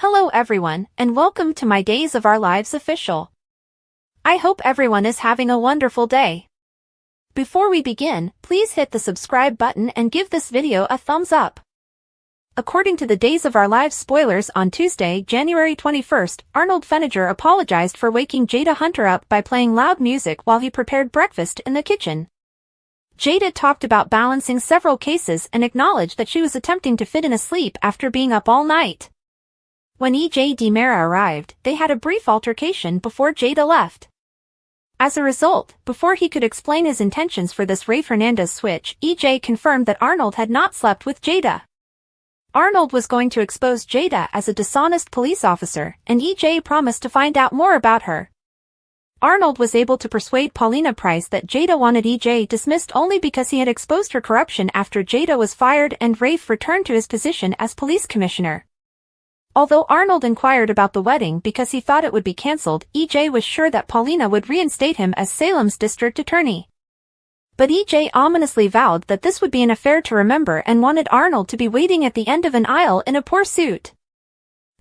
Hello everyone, and welcome to my Days of Our Lives official. I hope everyone is having a wonderful day. Before we begin, please hit the subscribe button and give this video a thumbs up. According to the Days of Our Lives spoilers on Tuesday, January 21st, Arnold Feniger apologized for waking Jada Hunter up by playing loud music while he prepared breakfast in the kitchen. Jada talked about balancing several cases and acknowledged that she was attempting to fit in a sleep after being up all night. When E.J. DiMera arrived, they had a brief altercation before Jada left. As a result, before he could explain his intentions for this Ray Fernandez switch, E.J. confirmed that Arnold had not slept with Jada. Arnold was going to expose Jada as a dishonest police officer, and E.J. promised to find out more about her. Arnold was able to persuade Paulina Price that Jada wanted E.J. dismissed only because he had exposed her corruption after Jada was fired and Rafe returned to his position as police commissioner. Although Arnold inquired about the wedding because he thought it would be cancelled, E.J. was sure that Paulina would reinstate him as Salem's district attorney. But E.J. ominously vowed that this would be an affair to remember and wanted Arnold to be waiting at the end of an aisle in a poor suit.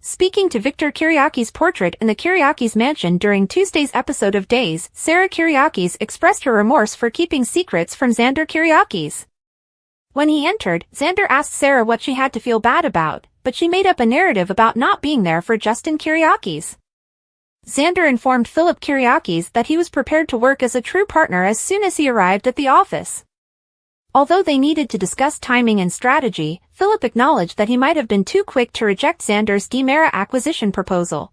Speaking to Victor Kiriaki's portrait in the Kiriakis mansion during Tuesday's episode of Days, Sarah Kiriakis expressed her remorse for keeping secrets from Xander Kiriakis. When he entered, Xander asked Sarah what she had to feel bad about, but she made up a narrative about not being there for Justin Kiriakis. Xander informed Philip Kiriakis that he was prepared to work as a true partner as soon as he arrived at the office. Although they needed to discuss timing and strategy, Philip acknowledged that he might have been too quick to reject Xander's DiMera acquisition proposal.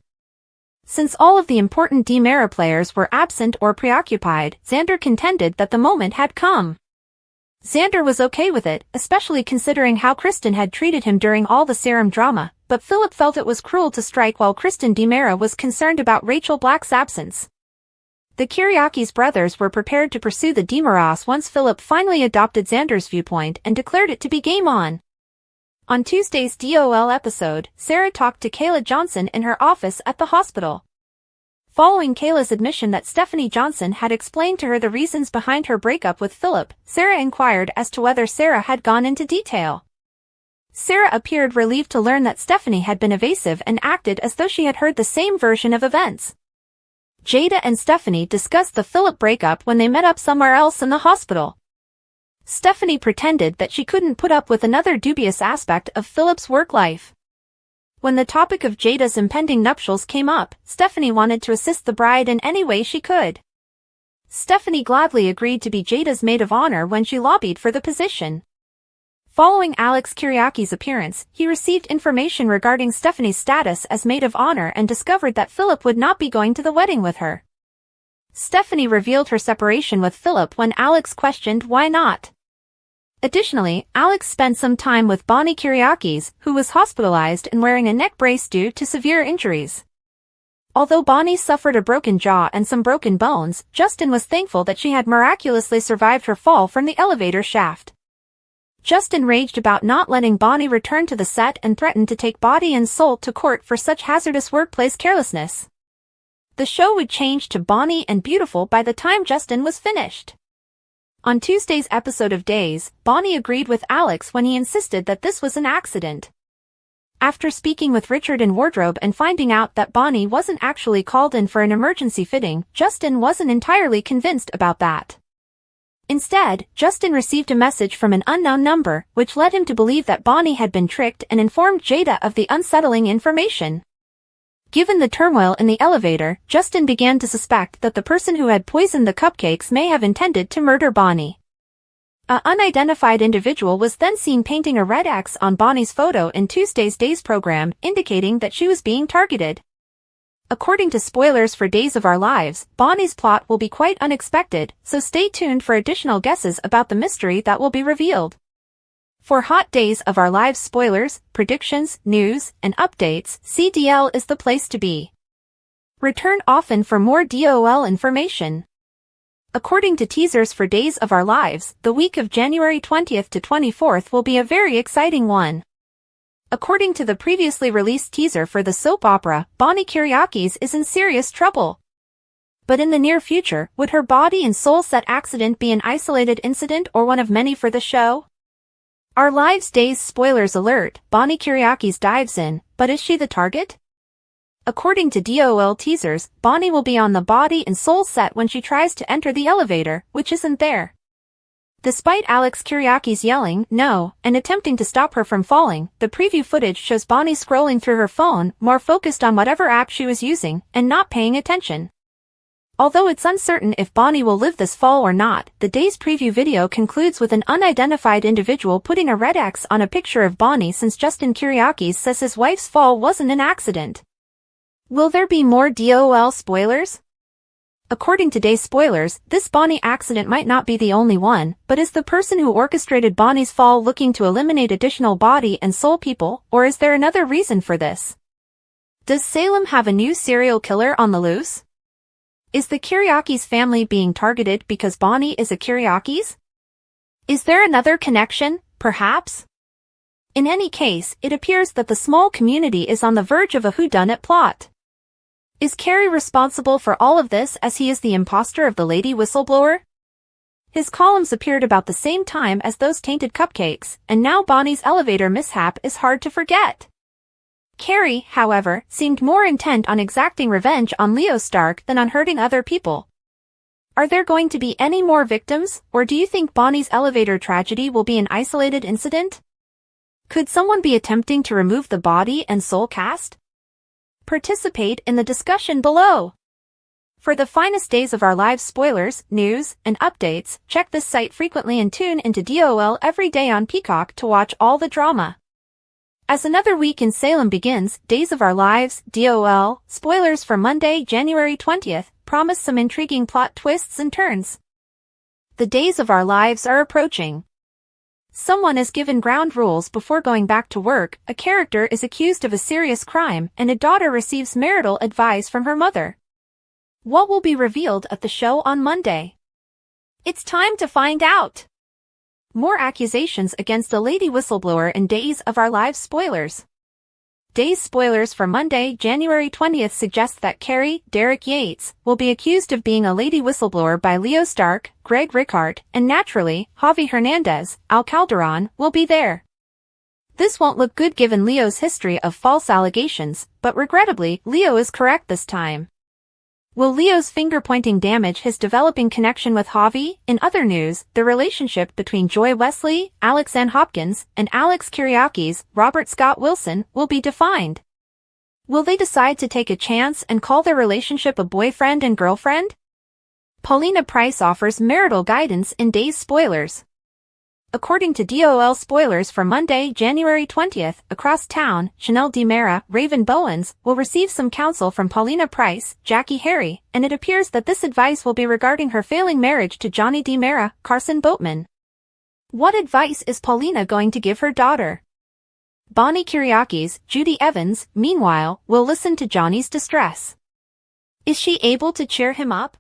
Since all of the important DiMera players were absent or preoccupied, Xander contended that the moment had come. Xander was okay with it, especially considering how Kristen had treated him during all the serum drama, but Philip felt it was cruel to strike while Kristen DiMera was concerned about Rachel Black's absence. The Kiriakis brothers were prepared to pursue the DiMeras once Philip finally adopted Xander's viewpoint and declared it to be game on. On Tuesday's DOL episode, Sarah talked to Kayla Johnson in her office at the hospital. Following Kayla's admission that Stephanie Johnson had explained to her the reasons behind her breakup with Philip, Sarah inquired as to whether Sarah had gone into detail. Sarah appeared relieved to learn that Stephanie had been evasive and acted as though she had heard the same version of events. Jada and Stephanie discussed the Philip breakup when they met up somewhere else in the hospital. Stephanie pretended that she couldn't put up with another dubious aspect of Philip's work life. When the topic of Jada's impending nuptials came up, Stephanie wanted to assist the bride in any way she could. Stephanie gladly agreed to be Jada's maid of honor when she lobbied for the position. Following Alex Kiriaki's appearance, he received information regarding Stephanie's status as maid of honor and discovered that Philip would not be going to the wedding with her. Stephanie revealed her separation with Philip when Alex questioned why not. Additionally, Alex spent some time with Bonnie Kiriakis, who was hospitalized and wearing a neck brace due to severe injuries. Although Bonnie suffered a broken jaw and some broken bones, Justin was thankful that she had miraculously survived her fall from the elevator shaft. Justin raged about not letting Bonnie return to the set and threatened to take body and soul to court for such hazardous workplace carelessness. The show would change to Bonnie and Beautiful by the time Justin was finished. On Tuesday's episode of Days, Bonnie agreed with Alex when he insisted that this was an accident. After speaking with Richard in wardrobe and finding out that Bonnie wasn't actually called in for an emergency fitting, Justin wasn't entirely convinced about that. Instead, Justin received a message from an unknown number, which led him to believe that Bonnie had been tricked and informed Jada of the unsettling information. Given the turmoil in the elevator, Justin began to suspect that the person who had poisoned the cupcakes may have intended to murder Bonnie. An unidentified individual was then seen painting a red X on Bonnie's photo in Tuesday's Days program, indicating that she was being targeted. According to spoilers for Days of Our Lives, Bonnie's plot will be quite unexpected, so stay tuned for additional guesses about the mystery that will be revealed. For hot Days of Our Lives spoilers, predictions, news, and updates, CDL is the place to be. Return often for more DOL information. According to teasers for Days of Our Lives, the week of January 20th to 24th will be a very exciting one. According to the previously released teaser for the soap opera, Bonnie Kiriakis is in serious trouble. But in the near future, would her body and soul set accident be an isolated incident or one of many for the show? Our Lives Days spoilers alert, Bonnie Kiriakis dives in, but is she the target? According to DOL teasers, Bonnie will be on the body and soul set when she tries to enter the elevator, which isn't there. Despite Alex Kiriakis yelling, no, and attempting to stop her from falling, the preview footage shows Bonnie scrolling through her phone, more focused on whatever app she was using, and not paying attention. Although it's uncertain if Bonnie will live this fall or not, the day's preview video concludes with an unidentified individual putting a red X on a picture of Bonnie since Justin Kiriakis says his wife's fall wasn't an accident. Will there be more DOL spoilers? According to Day's spoilers, this Bonnie accident might not be the only one, but is the person who orchestrated Bonnie's fall looking to eliminate additional body and soul people, or is there another reason for this? Does Salem have a new serial killer on the loose? Is the Kiriakis family being targeted because Bonnie is a Kiriakis? Is there another connection, perhaps? In any case, it appears that the small community is on the verge of a whodunit plot. Is Carrie responsible for all of this as he is the imposter of the lady whistleblower? His columns appeared about the same time as those tainted cupcakes, and now Bonnie's elevator mishap is hard to forget. Carrie, however, seemed more intent on exacting revenge on Leo Stark than on hurting other people. Are there going to be any more victims, or do you think Bonnie's elevator tragedy will be an isolated incident? Could someone be attempting to remove the body and soul cast? Participate in the discussion below. For the finest days of our lives spoilers, news, and updates, check this site frequently and tune into DOL every day on Peacock to watch all the drama. As another week in Salem begins, Days of Our Lives, DOL, spoilers for Monday, January 20th, promise some intriguing plot twists and turns. The days of our lives are approaching. Someone is given ground rules before going back to work, a character is accused of a serious crime, and a daughter receives marital advice from her mother. What will be revealed at the show on Monday? It's time to find out! More accusations against a lady whistleblower in Days of Our Lives spoilers. Days spoilers for Monday, January 20th suggest that Carrie, Derek Yates, will be accused of being a lady whistleblower by Leo Stark, Greg Rickhart, and naturally, Javi Hernandez, Al Calderon, will be there. This won't look good given Leo's history of false allegations, but regrettably, Leo is correct this time. Will Leo's finger-pointing damage his developing connection with Javi? In other news, the relationship between Joy Wesley, Alex Ann Hopkins, and Alex Kiriakis, Robert Scott Wilson, will be defined. Will they decide to take a chance and call their relationship a boyfriend and girlfriend? Paulina Price offers marital guidance in Days spoilers. According to DOL spoilers for Monday, January 20th, across town, Chanel DiMera, Raven Bowens, will receive some counsel from Paulina Price, Jackie Harry, and it appears that this advice will be regarding her failing marriage to Johnny DiMera, Carson Boatman. What advice is Paulina going to give her daughter? Bonnie Kiriakis, Judy Evans, meanwhile, will listen to Johnny's distress. Is she able to cheer him up?